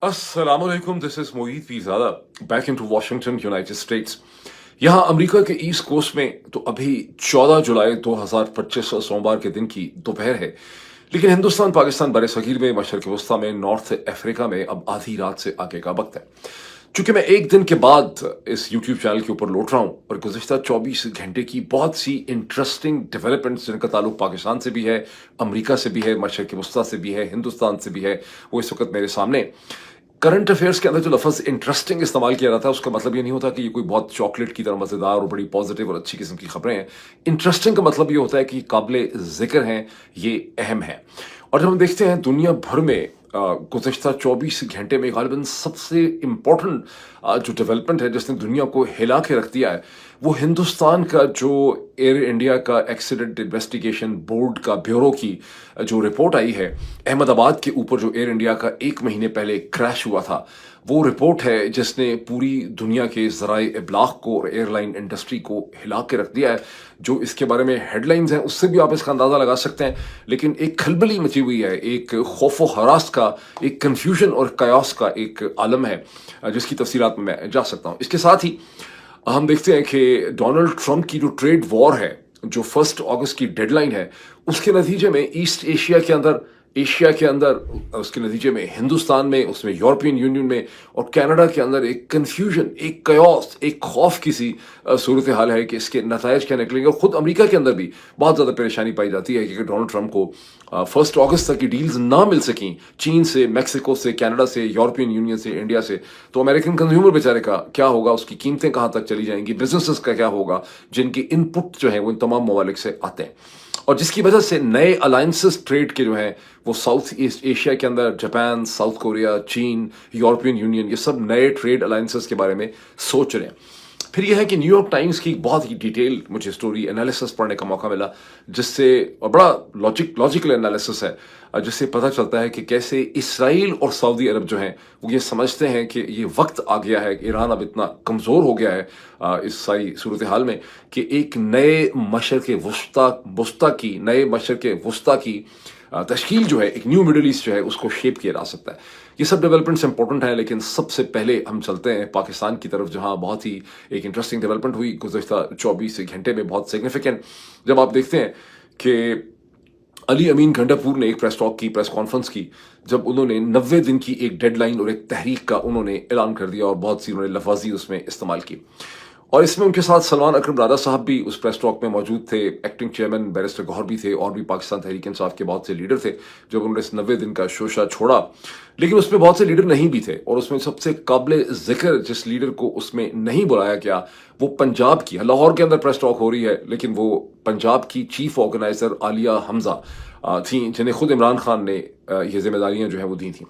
अस्सलाम वालेकुम, this is Mohit Pirzada back into Washington United states. यहाँ अमेरिका के ईस्ट कोस्ट में तो अभी 14 जुलाई 2025 सोमवार के दिन की दोपहर है, लेकिन हिंदुस्तान पाकिस्तान बरे सगीर में, मशरक़ वस्ता में, नॉर्थ अफ्रीका में अब आधी रात से आगे का वक्त है। चूंकि मैं एक दिन के बाद इस यूट्यूब चैनल के ऊपर लौट रहा हूँ और गुज़िश्ता 24 घंटे की बहुत सी इंटरेस्टिंग डेवलपमेंट्स जिनका ताल्लुक पाकिस्तान से भी है, अमेरिका से भी है, मशरक़ वस्ता से भी है, हिंदुस्तान से भी है, वो इस वक्त मेरे सामने। करंट अफेयर्स के अंदर जो लफ्ज़ इंटरेस्टिंग इस्तेमाल किया जाता है उसका मतलब ये नहीं होता कि ये कोई बहुत चॉकलेट की तरह मज़ेदार और बड़ी पॉजिटिव और अच्छी किस्म की खबरें हैं। इंटरेस्टिंग का मतलब ये होता है कि काबिल ज़िक्र हैं, ये अहम है। और जब हम देखते हैं दुनिया भर में गुज़श्ता 24 घंटे में गालिबन सबसे इम्पोर्टेंट जो डेवलपमेंट है जिसने दुनिया को हिला के रख दिया है, वो हिंदुस्तान का जो एयर इंडिया का एक्सीडेंट इन्वेस्टिगेशन बोर्ड का ब्यूरो की जो रिपोर्ट आई है अहमदाबाद के ऊपर जो एयर इंडिया का 1 महीने पहले क्रैश हुआ था, वो रिपोर्ट है जिसने पूरी दुनिया के ज़राए इब्लाग को और एयरलाइन इंडस्ट्री को हिला के रख दिया है। जो इसके बारे में हेडलाइंस हैं उससे भी आप इसका अंदाज़ा लगा सकते हैं, लेकिन एक खलबली मची हुई है, एक खौफ व हरास का, एक कन्फ्यूजन और कयास का एक आलम है जिसकी तफसीलात में मैं जा सकता हूँ। इसके साथ ही हम देखते हैं कि डोनाल्ड ट्रंप की जो ट्रेड वॉर है, जो 1 अगस्त की डेडलाइन है, उसके नतीजे में ईस्ट एशिया के अंदर उसके नतीजे में हिंदुस्तान में, उसमें यूरोपियन यूनियन में और कनाडा के अंदर एक कन्फ्यूजन, एक कयास, एक खौफ की सी सूरत हाल है कि इसके नतायज क्या निकलेंगे। और ख़ुद अमेरिका के अंदर भी बहुत ज़्यादा परेशानी पाई जाती है कि डोनाल्ड ट्रंप को 1 अगस्त तक की डील्स ना मिल सकें चीन से, मैक्सिको से, कनाडा से, यूरोपियन यूनियन से, इंडिया से, तो अमेरिकन कंज्यूमर बेचारे का क्या होगा, उसकी कीमतें कहाँ तक चली जाएंगी, बिजनेसेस का क्या होगा जिनकी इनपुट जो है वो इन तमाम ममालिक से आते हैं। और जिसकी वजह से नए अलायंसेस ट्रेड के जो हैं वो साउथ ईस्ट एशिया के अंदर जापान, साउथ कोरिया, चीन, यूरोपियन यूनियन, ये सब नए ट्रेड अलायंसेस के बारे में सोच रहे हैं। फिर यह है कि न्यूयॉर्क टाइम्स की बहुत ही डिटेल मुझे स्टोरी एनालिसिस पढ़ने का मौका मिला, जिससे और बड़ा लॉजिकल एनालिसिस है, जिससे पता चलता है कि कैसे इसराइल और सऊदी अरब जो हैं वो ये समझते हैं कि ये वक्त आ गया है, ईरान अब इतना कमज़ोर हो गया है इस सारी सूरत हाल में कि एक नए मशरक़ वस्ता की तश्कील जो है, एक न्यू मिडल ईस्ट जो है उसको शेप किया जा सकता है। ये सब डेवलपमेंट्स इंपॉर्टेंट हैं, लेकिन सबसे पहले हम चलते हैं पाकिस्तान की तरफ, जहां बहुत ही एक इंटरेस्टिंग डेवलपमेंट हुई गुज़श्ता 24 घंटे में, बहुत सिग्निफिकेंट। जब आप देखते हैं कि अली अमीन गंडापुर ने एक प्रेस कॉन्फ्रेंस की, जब उन्होंने 90 दिन की एक डेडलाइन और एक तहरीक का उन्होंने ऐलान कर दिया और बहुत सी उन्होंने लफाजी उसमें इस्तेमाल की। और इसमें उनके साथ सलमान अकरम राजा साहब भी उस प्रेस टॉक में मौजूद थे, एक्टिंग चेयरमैन बैरिस्टर गौहर भी थे, और भी पाकिस्तान तहरीक इंसाफ के बहुत से लीडर थे जब उन्होंने इस 90 दिन का शोशा छोड़ा। लेकिन उसमें बहुत से लीडर नहीं भी थे, और उसमें सबसे काबिल जिक्र जिस लीडर को उसमें नहीं बुलाया गया वो पंजाब की, लाहौर के अंदर प्रेस टॉक हो रही है, लेकिन वो पंजाब की चीफ ऑर्गेनाइजर आलिया हमजा थी, जिन्हें खुद इमरान खान ने ये जिम्मेदारियां जो है वो दी थी।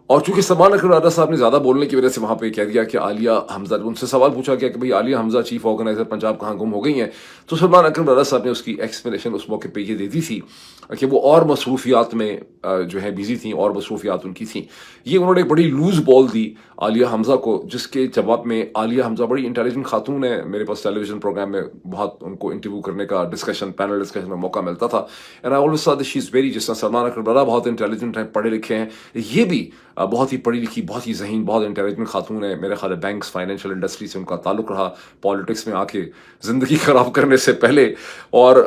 और चूंकि सलमान अकरम राजा साहब ने ज़्यादा बोलने की वजह से वहाँ पे कह दिया कि आलिया हमजा, उनसे सवाल पूछा गया कि भाई आलिया हमजा चीफ ऑर्गेनाइजर पंजाब कहाँ गुम हो गई हैं, तो सलमान अकरम राजा साहब ने उसकी एक्सप्लेनेशन उस मौके पे ये दे दी थी कि वो और मसरूफियात में जो है बिजी थी, और मसरूफियात उनकी थी। ये उन्होंने बड़ी लूज बॉल दी आलिया हमजा को, जिसके जवाब में आलिया हमजा बड़ी इंटेलिजेंट खातून है, मेरे पास टेलीविजन प्रोग्राम में बहुत उनको इंटरव्यू करने का पैनल डिस्कशन में मौका मिलता था, and I always saw that she is very, जिस तरह सलमान अकरम राजा बहुत इंटेलिजेंट हैं, पढ़े लिखे हैं, ये भी बहुत ही पढ़ी लिखी, बहुत ही ज़हीन, बहुत इंटेलिजेंट खातून है। मेरे ख्याल है बैंक्स, फाइनेंशियल इंडस्ट्री से उनका ताल्लुक रहा, पॉलिटिक्स में आके ज़िंदगी ख़राब करने से पहले। और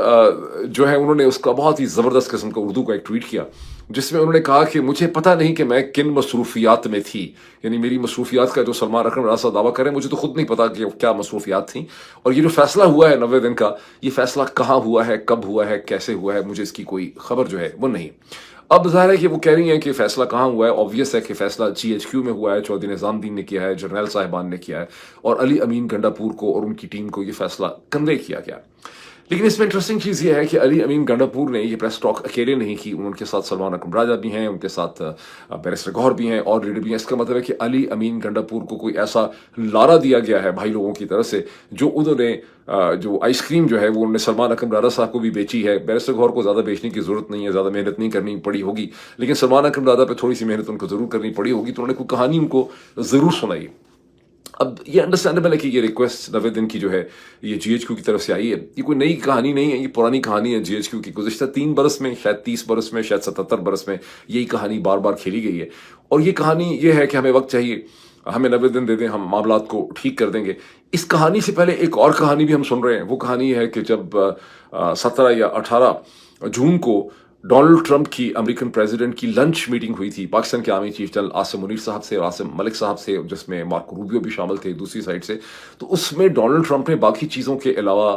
जो है उन्होंने उसका बहुत ही ज़बरदस्त किस्म का उर्दू का एक ट्वीट किया, जिसमें उन्होंने कहा कि मुझे पता नहीं कि मैं किन मसरूफियात में थी, यानी मेरी मसरूफियात का जो सलमान अकरम राजा दावा करें, मुझे तो खुद नहीं पता कि क्या मसरूफियात थी। और ये जो फैसला हुआ है 90 दिन का, ये फैसला कहाँ हुआ है, कब हुआ है, कैसे हुआ है, मुझे इसकी कोई खबर जो है वो नहीं। अब ज़ाहिर है कि वो कह रही हैं कि फैसला कहाँ हुआ है, ऑब्वियस है कि फैसला GHQ में हुआ है, चौधरी निज़ामुद्दीन ने किया है, जर्नैल साहिबान ने किया है, और अली अमीन गंडापुर को और उनकी टीम को ये फैसला कन्वे किया गया। लेकिन इसमें इंटरेस्टिंग चीज़ ये है कि अली अमीन गंडापुर ने ये प्रेस टॉक अकेले नहीं की, उनके साथ सलमान अकरम राजा भी हैं, उनके साथ बैरिस्टर गौहर भी हैं, और लीडर भी हैं। इसका मतलब है कि अली अमीन गंडापुर को कोई ऐसा लारा दिया गया है भाई लोगों की तरफ से, जो उन्होंने जो आइसक्रीम जो है वो उन्होंने सलमान अकरम राजा साहब को भी बेची है। बैरिस्टर गौहर को ज़्यादा बेचने की ज़रूरत नहीं है, ज़्यादा मेहनत नहीं करनी पड़ी होगी, लेकिन सलमान अकरम राजा पे थोड़ी सी मेहनत उनको ज़रूर करनी पड़ी होगी, तो उन्होंने कोई कहानी उनको ज़रूर सुनाई। अब ये अंडरस्टैंडेबल है कि ये रिक्वेस्ट 90 दिन की जो है ये जीएचक्यू की तरफ से आई है। ये कोई नई कहानी नहीं है, ये पुरानी कहानी है जीएचक्यू की। गुज़िश्ता 3 बरस में, शायद 30 बरस में, शायद 77 बरस में यही कहानी बार बार खेली गई है। और ये कहानी ये है कि हमें वक्त चाहिए, हमें 90 दिन दे दें, हम मामलात को ठीक कर देंगे। इस कहानी से पहले एक और कहानी भी हम सुन रहे हैं। वो कहानी है कि जब 17 या 18 जून को डोनाल्ड ट्रंप की अमेरिकन प्रेसिडेंट की लंच मीटिंग हुई थी पाकिस्तान के army chief general Asim Munir साहब से और आसिम मलिक साहब से, जिसमें मार्को रूबियो भी शामिल थे दूसरी साइड से। तो उसमें डोनाल्ड ट्रंप ने बाकी चीज़ों के अलावा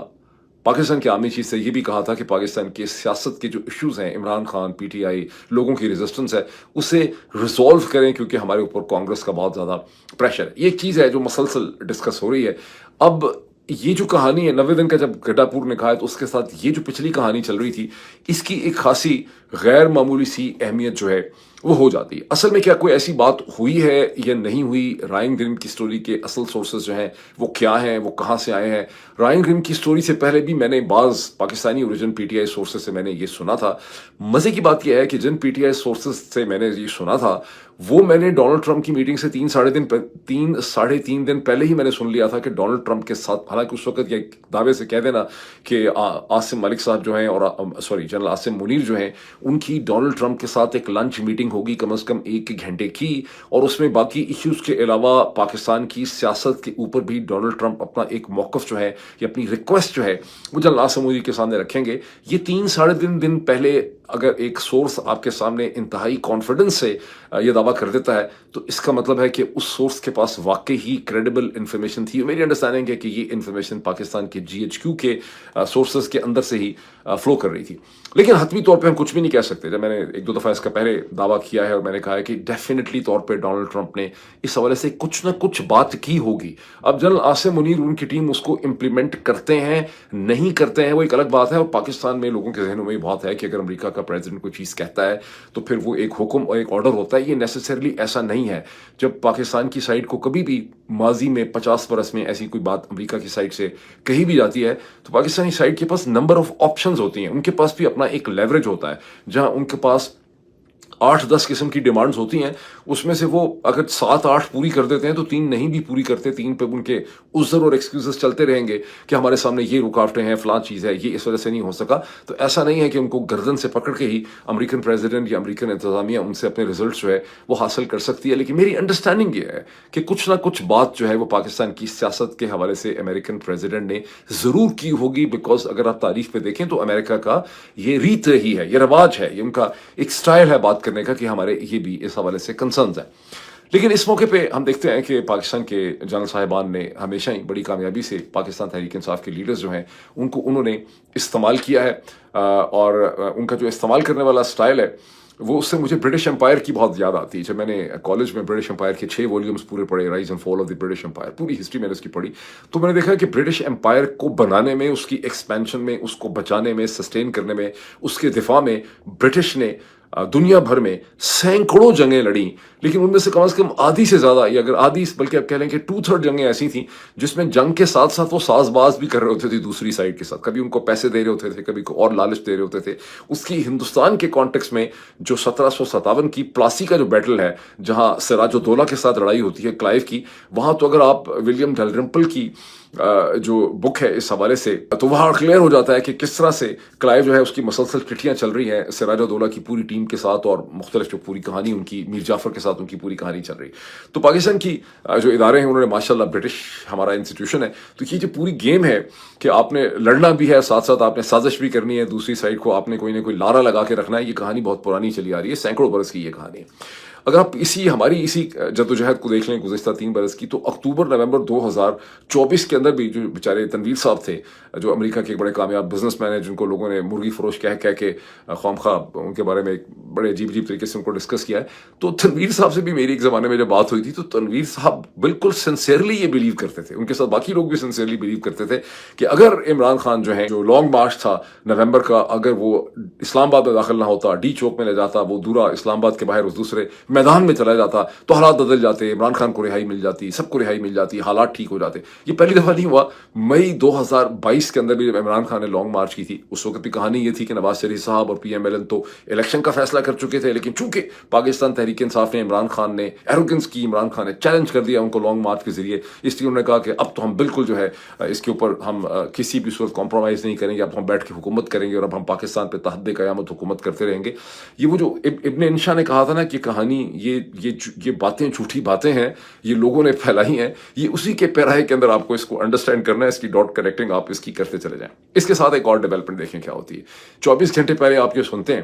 पाकिस्तान के आर्मी चीफ से ये भी कहा था कि पाकिस्तान की सियासत के जो इश्यूज हैं, इमरान खान, पीटीआई, लोगों की रेजिस्टेंस है, उसे रिजॉल्व करें क्योंकि हमारे ऊपर कांग्रेस का बहुत ज़्यादा प्रेशर है। ये एक चीज़ है जो मसलसल डिस्कस हो रही है। अब ये जो कहानी है 90 दिन का जब गड्डापुर ने कहा है, तो उसके साथ ये जो पिछली कहानी चल रही थी, इसकी एक खासी गैर मामूली सी अहमियत जो है वो हो जाती है। असल में क्या कोई ऐसी बात हुई है या नहीं हुई? रायन ग्रिम की स्टोरी के असल सोर्सेज जो हैं वो क्या हैं, वो कहाँ से आए हैं? रायन ग्रिम की स्टोरी से पहले भी मैंने बाज़ पाकिस्तानी ओरिजिन पीटीआई सोर्सेज से मैंने ये सुना था। मज़े की बात यह है कि जिन पीटीआई सोर्सेज से मैंने ये सुना था वो मैंने डोनाल्ड ट्रंप की मीटिंग से 3-3.5 दिन पहले ही मैंने सुन लिया था कि डोनाल्ड ट्रंप के साथ, हालांकि उस वक्त ये दावे से कह देना कि आसिम मलिक साहब जो हैं और जनरल आसिम मुनीर जो हैं, उनकी डोनाल्ड ट्रंप के साथ एक लंच मीटिंग होगी कम से कम 1 घंटे की, और उसमें बाकी इश्यूज के अलावा पाकिस्तान की सियासत के ऊपर भी डोनाल्ड ट्रंप अपना एक मौक़िफ़ जो है या अपनी रिक्वेस्ट जो है वो जनरल आसिम मुनीर के सामने रखेंगे। ये 3-3.5 दिन पहले अगर एक सोर्स आपके सामने इंतहाई कॉन्फिडेंस से ये दावा कर देता है, तो इसका मतलब है कि उस सोर्स के पास वाकई ही क्रेडिबल इन्फॉर्मेशन थी। मेरी अंडरस्टैंडिंग है कि ये इन्फॉर्मेशन पाकिस्तान के जीएचक्यू के सोर्सेज के अंदर से ही फ्लो कर रही थी। लेकिन हतमी तौर पे हम कुछ भी नहीं कह सकते। जब मैंने 1-2 दफ़ा इसका पहले दावा किया है और मैंने कहा है कि डेफिनेटली तौर पे डोनाल्ड ट्रंप ने इस हवाले से कुछ ना कुछ बात की होगी। अब जनरल आसिम मुनीर, उनकी टीम उसको इम्प्लीमेंट करते हैं नहीं करते हैं वो एक अलग बात है। और पाकिस्तान में लोगों के जहनों में बहुत है कि अगर अमेरिका का प्रेसिडेंट कोई चीज़ कहता है तो फिर वो एक हुक्म और एक ऑर्डर होता है। ये नेसेसरली ऐसा नहीं है। जब पाकिस्तान की साइड को कभी भी माजी में 50 बरस में ऐसी कोई बात अमेरिका की साइड से कही भी जाती है, तो पाकिस्तानी साइड के पास नंबर ऑफ ऑप्शंस होती हैं। उनके पास भी अपना एक लेवरेज होता है, जहां उनके पास 8-10 किस्म की डिमांड्स होती हैं। उसमें से वो अगर 7-8 पूरी कर देते हैं तो 3 नहीं भी पूरी करते, 3 पे उनके उज़्र और एक्सक्यूजेस चलते रहेंगे कि हमारे सामने ये रुकावटें हैं, फलां चीज़ है, ये इस वजह से नहीं हो सका। तो ऐसा नहीं है कि उनको गर्दन से पकड़ के ही अमेरिकन प्रेसिडेंट या अमेरिकन इंतज़ामिया उनसे अपने रिजल्ट जो है वो हासिल कर सकती है। लेकिन मेरी अंडरस्टैंडिंग ये है कि कुछ ना कुछ बात जो है वो पाकिस्तान की सियासत के हवाले से अमेरिकन प्रेसिडेंट ने ज़रूर की होगी। बिकॉज अगर आप तारीख पे देखें तो अमेरिका का ये रीत ही है, ये रवाज है, ये उनका एक स्टाइल है बात करने का कि हमारे ये भी इस हवाले से कंसर्न्स हैं। लेकिन इस मौके पे हम देखते हैं कि पाकिस्तान के जनरल साहिबान ने हमेशा ही बड़ी कामयाबी से पाकिस्तान तहरीक इंसाफ के लीडर्स जो हैं उनको उन्होंने इस्तेमाल किया है। और उनका जो इस्तेमाल करने वाला स्टाइल है वो, उससे मुझे ब्रिटिश एम्पायर की बहुत याद आती है। जब मैंने कॉलेज में ब्रिटिश एम्पायर के 6 वॉल्यूम्स पूरे पढ़े, rise and fall of the British Empire, पूरी हिस्ट्री मैंने उसकी पढ़ी, तो मैंने देखा कि ब्रिटिश एम्पायर को बनाने में, उसकी एक्सपेंशन में, उसको बचाने में, सस्टेन करने में, उसके दिफा में ब्रिटिश ने दुनिया भर में सैकड़ों जंगें लड़ी। लेकिन उनमें से कम आधी से ज़्यादा, या अगर आधी बल्कि आप कह लें कि 2/3 जंगें ऐसी थी जिसमें जंग के साथ साथ वो साजबाज भी कर रहे होते थे दूसरी साइड के साथ। कभी उनको पैसे दे रहे होते थे, कभी को और लालच दे रहे होते थे। उसकी हिंदुस्तान के कॉन्टेक्स्ट में जो 1757 की प्लासी का जो बैटल है, जहां सिराजुद्दौला के साथ लड़ाई होती है क्लाइव की, वहां तो अगर आप विलियम डलरिम्पल की जो बुक है इस हवाले से, तो वहां क्लियर हो जाता है कि किस तरह से क्लाइव जो है उसकी मसलसल चिट्ठियां चल रही हैं सिराजुद्दौला की पूरी टीम के साथ, और मुख्तलिफ जो पूरी कहानी उनकी मीर जाफर के साथ उनकी पूरी कहानी चल रही। तो पाकिस्तान की जो इदारे हैं उन्होंने माशाल्लाह, ब्रिटिश हमारा इंस्टीट्यूशन है, तो ये जो पूरी गेम है कि आपने लड़ना भी है, साथ साथ आपने साजिश भी करनी है, दूसरी साइड को आपने कोई ना कोई लारा लगा के रखना है। ये कहानी बहुत पुरानी चली आ रही है, सैकड़ों बरस की ये कहानी है। अगर आप हमारी इसी जद्दोजहद को देख लें गुज़िश्ता 3 बरस की, तो अक्टूबर-नवंबर 2024 के अंदर भी जो बेचारे तनवीर साहब थे, जो अमेरिका के एक बड़े कामयाब बिजनेसमैन हैं, जिनको लोगों ने मुर्गी फरोश कह के ख्वामख्वाह उनके बारे में एक बड़े अजीब तरीके से उनको डिस्कस किया है। तो तनवीर साहब से भी मेरी एक ज़माने में जब बात हुई थी, तो तनवीर साहब बिल्कुल सिंसियरली ये बिलीव करते थे, उनके साथ बाकी लोग भी सिंसियरली बिलीव करते थे कि अगर इमरान खान जो है, जो लॉन्ग मार्च था नवंबर का, अगर वो इस्लामाबाद में दाखिल ना होता, डी चौक में ले जाता, वो दूरा इस्लामाबाद के बाहर उस दूसरे میدان میں چلا جاتا تو حالات بدل جاتے, عمران خان کو رہائی مل جاتی, سب کو رہائی مل جاتی, حالات ٹھیک ہو جاتے. یہ پہلی دفعہ نہیں ہوا. مئی 2022 کے اندر بھی جب عمران خان نے لانگ مارچ کی تھی, اس وقت بھی کہانی یہ تھی کہ نواز شریف صاحب اور PMLN تو الیکشن کا فیصلہ کر چکے تھے, لیکن چونکہ پاکستان تحریک انصاف نے, عمران خان نے ایروگنس کی, عمران خان نے چیلنج کر دیا ان کو لانگ مارچ کے ذریعے, اس لیے انہوں نے کہا کہ اب تو ہم بالکل جو ہے اس کے اوپر ہم کسی بھی صورت کمپرومائز نہیں کریں گے, اب ہم بیٹھ کے حکومت کریں گے اور اب ہم پاکستان پہ تحد قیامت حکومت کرتے رہیں گے. یہ وہ جو ابن انشا نے کہا تھا نا کہ کہانی یہ باتیں جھوٹی باتیں ہیں, یہ لوگوں نے پھیلائی ہیں, یہ اسی کے پیرائے کے اندر آپ کو اس کو انڈرسٹینڈ کرنا ہے, اس کی ڈاٹ کنیکٹنگ آپ اس کی کرتے چلے جائیں. اس کے ساتھ ایک اور ڈیولپمنٹ دیکھیں کیا ہوتی ہے. 24 گھنٹے پہلے آپ یہ سنتے ہیں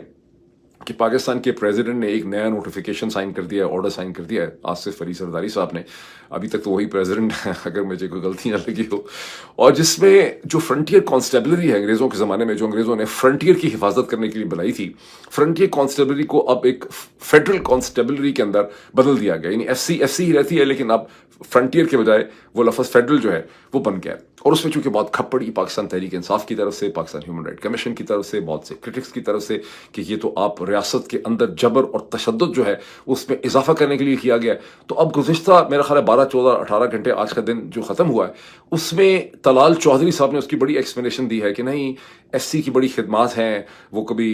کہ پاکستان کے پریزیڈنٹ نے ایک نیا نوٹیفیکیشن سائن کر دیا ہے, آرڈر سائن کر دیا ہے, آصف علی زرداری صاحب نے. ابھی تک تو وہی پریزیڈنٹ ہے اگر مجھے کوئی غلطی نہ لگی ہو, اور جس میں جو فرنٹیئر کانسٹیبلری ہے انگریزوں کے زمانے میں, جو انگریزوں نے فرنٹیئر کی حفاظت کرنے کے لیے بنائی تھی, فرنٹیئر کانسٹیبلری کو اب ایک فیڈرل کانسٹیبلری کے اندر بدل دیا گیا. یعنی ایف سی ہی رہتی ہے, لیکن اب فرنٹیئر کے بجائے وہ لفظ فیڈرل جو ہے وہ بن گیا. اور اس میں چونکہ بہت کھپ پڑی پاکستان تحریک انصاف کی طرف سے, پاکستان ہیومن رائٹ کمیشن کی طرف سے, بہت سے کرٹکس کی طرف سے, کہ یہ تو آپ ریاست کے اندر جبر اور تشدد جو ہے اس میں اضافہ کرنے کے لیے کیا گیا. تو اب گزشتہ میرا خیال ہے 12 14 18 گھنٹے, آج کا دن جو ختم ہوا ہے, اس میں طلال چودھری صاحب نے اس کی بڑی ایکسپلینیشن دی ہے کہ نہیں, ایس سی کی بڑی خدمات ہیں, وہ کبھی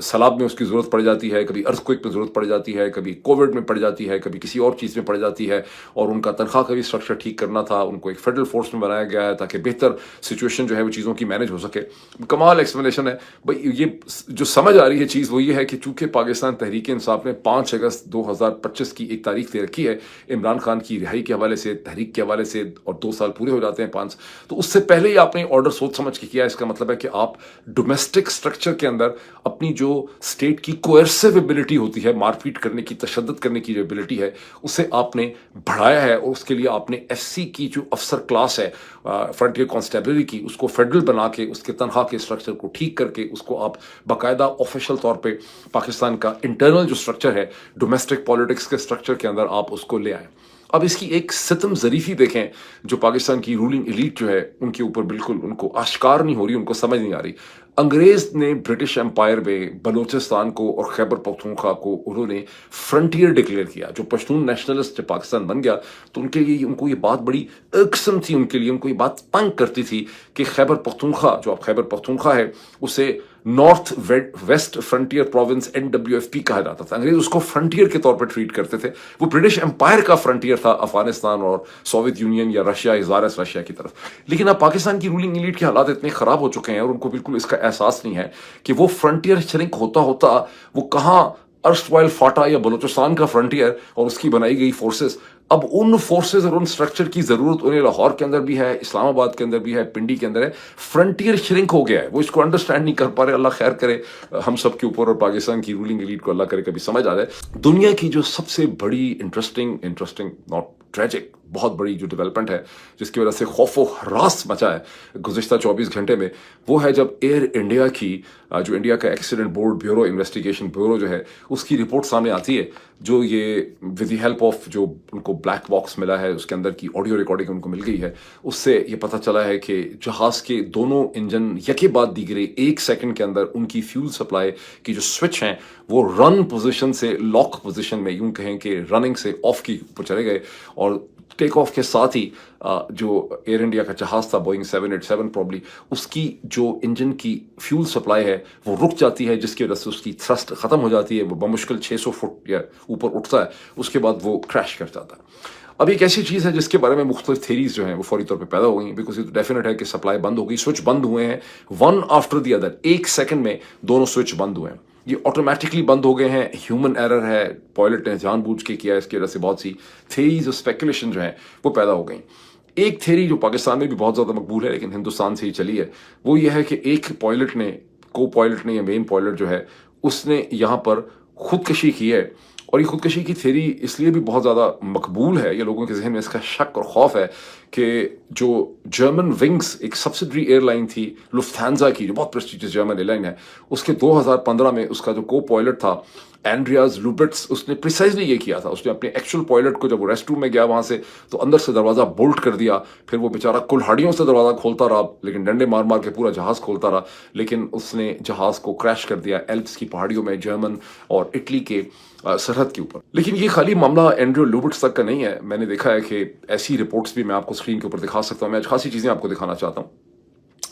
سیلاب میں اس کی ضرورت پڑ جاتی ہے, کبھی ارتھکوئک میں ضرورت پڑ جاتی ہے, کبھی کووڈ میں پڑ جاتی ہے, کبھی کسی اور چیز میں پڑ جاتی ہے, اور ان کا تنخواہ کا بھی اسٹرکچر ٹھیک کرنا تھا, ان کو ایک فیڈرل فورس میں بنایا گیا ہے تاکہ بہتر سچویشن جو ہے وہ چیزوں کی مینج ہو سکے. کمال ایکسپلینیشن ہے بھائی. یہ جو سمجھ آ رہی ہے چیز وہ یہ ہے کہ چونکہ پاکستان تحریک انصاف نے 5 اگست 2025 کی ایک تاریخ دے رکھی ہے عمران خان کی رہائی کے حوالے سے, تحریک کے حوالے سے, اور 2 سال پورے ہو جاتے ہیں 5, تو اس سے پہلے ہی آپ نے آرڈر سوچ سمجھ کے کیا. اس کا مطلب ہے کہ آپ ڈومیسٹک سٹرکچر کے اندر اپنی جو اسٹیٹ کی کوئرسو ایبلٹی ہوتی ہے, مار پیٹ کرنے کی, تشدد کرنے کی جو ایبلٹی ہے, اسے آپ نے بڑھایا ہے, اور اس کے لیے آپ نے ایف سی کی جو افسر کلاس ہے فرنٹیئر کانسٹیبلری کی, اس کو فیڈرل بنا کے, اس کے تنخواہ کے اسٹرکچر کو ٹھیک کر کے, اس کو آپ باقاعدہ آفیشیل طور پہ پاکستان کا انٹرنل جو اسٹرکچر ہے ڈومیسٹک پالیٹکس کے اسٹرکچر کے اندر آپ اس کو لے آئیں. اب اس کی ایک ستم ظریفی دیکھیں جو پاکستان کی رولنگ ایلیٹ جو ہے ان کے اوپر بالکل ان کو آشکار نہیں ہو رہی, ان کو سمجھ نہیں آ رہی. انگریز نے برٹش امپائر میں بلوچستان کو اور خیبر پختونخوا کو انہوں نے فرنٹیئر ڈکلیئر کیا. جو پشتون نیشنلسٹ جب پاکستان بن گیا تو ان کے لیے ان کو یہ بات بڑی ارکسم تھی, ان کے لیے ان کو یہ بات تنگ کرتی تھی کہ خیبر پختونخوا, جو اب خیبر پختونخوا ہے, اسے north west frontier province NWFP کہا جاتا تھا. انگریز اس کو فرنٹیئر کے طور پر ٹریٹ کرتے تھے. وہ برٹش امپائر کا فرنٹیئر تھا افغانستان اور سوویت یونین یا رشیا, ازارس رشیا کی طرف. لیکن اب پاکستان کی رولنگ ایلیٹ کے حالات اتنے خراب ہو چکے ہیں اور ان کو بالکل اس کا احساس نہیں ہے کہ وہ فرنٹیئر شرنک ہوتا ہوتا وہ کہاں ارسٹوائل فاٹا یا بلوچستان کا فرنٹیئر اور اس کی بنائی گئی فورسز, اب ان فورسز اور ان سٹرکچر کی ضرورت انہیں لاہور کے اندر بھی ہے, اسلام آباد کے اندر بھی ہے, پنڈی کے اندر ہے. فرنٹیئر شرنک ہو گیا ہے, وہ اس کو انڈرسٹینڈ نہیں کر پا رہے. اللہ خیر کرے ہم سب کے اوپر, اور پاکستان کی رولنگ ایلیٹ کو اللہ کرے کبھی سمجھ آ جائے. دنیا کی جو سب سے بڑی انٹرسٹنگ ناٹ ٹریجک, بہت بڑی جو ڈیولپمنٹ ہے جس کی وجہ سے خوف و ہراس مچا ہے گزشتہ 24 گھنٹے میں, وہ ہے جب ایئر انڈیا کی جو انڈیا کا accident board bureau, investigation bureau جو ہے, اس کی رپورٹ سامنے آتی ہے, جو یہ ود دی ہیلپ آف جو ان کو بلیک باکس ملا ہے, اس کے اندر کی آڈیو ریکارڈنگ ان کو مل گئی ہے. اس سے یہ پتہ چلا ہے کہ جہاز کے دونوں انجن یکے بعد دیگرے 1 سیکنڈ کے اندر ان کی فیول سپلائی کی جو سوئچ ہیں وہ رن پوزیشن سے لاک پوزیشن میں, یوں کہیں کہ رننگ سے آف کی اوپر چلے گئے, اور ٹیک آف کے ساتھ ہی جو ایئر انڈیا کا جہاز تھا بوئنگ 787 پرابلی, اس کی جو انجن کی فیول سپلائی ہے وہ رک جاتی ہے, جس کی وجہ سے اس کی تھرسٹ ختم ہو جاتی ہے, وہ بمشکل 600 فٹ یا اوپر اٹھتا ہے, اس کے بعد وہ کریش کر جاتا ہے. اب ایک ایسی چیز ہے جس کے بارے میں مختلف تھیریز جو ہیں وہ فوری طور پہ پیدا ہو گئی ہیں, بیکاز یہ تو ڈیفینیٹ ہے کہ سپلائی بند ہو گئی, سوئچ بند ہوئے ہیں one after the other, 1 second میں دونوں سوئچ بند ہوئے ہیں. یہ آٹومیٹکلی بند ہو گئے ہیں, ہیومن ایرر ہے, پائلٹ نے جان بوجھ کے کیا, اس کی وجہ سے بہت سی تھیریز اور اسپیکولیشن جو ہیں وہ پیدا ہو گئیں. ایک تھیری جو پاکستان میں بھی بہت زیادہ مقبول ہے لیکن ہندوستان سے ہی چلی ہے, وہ یہ ہے کہ ایک پائلٹ نے, کو پائلٹ نے یا مین پائلٹ جو ہے, اس نے یہاں پر خودکشی کی ہے. اور یہ خودکشی کی تھیری اس لیے بھی بہت زیادہ مقبول ہے, یا لوگوں کے ذہن میں اس کا شک اور خوف ہے کہ جو جرمن ونگز ایک سبسڈری ایئر لائن تھی لفتھانزا کی, جو بہت پریسٹیجیس جرمن ایئر لائن ہے, اس کے 2015 میں اس کا جو کو پائلٹ تھا एंड्रियाज लुबर्ट्स, उसने प्रिसाइजली ये किया था। उसने अपने एक्चुअल पायलट को, जब वो रेस्ट रूम में गया वहां से, तो अंदर से दरवाजा बोल्ट कर दिया। फिर वो बेचारा कुल्हाड़ियों से दरवाजा खोलता रहा, लेकिन डंडे मार मार के पूरा जहाज खोलता रहा, लेकिन उसने जहाज को क्रैश कर दिया एल्प्स की पहाड़ियों में, जर्मन और इटली के सरहद के ऊपर। लेकिन ये खाली मामला एंड्रयू लुबर्ट्स तक का नहीं है। मैंने देखा है कि ऐसी रिपोर्ट्स भी मैं आपको स्क्रीन के ऊपर दिखा सकता हूँ। मैं आज खासी चीजें आपको दिखाना चाहता हूँ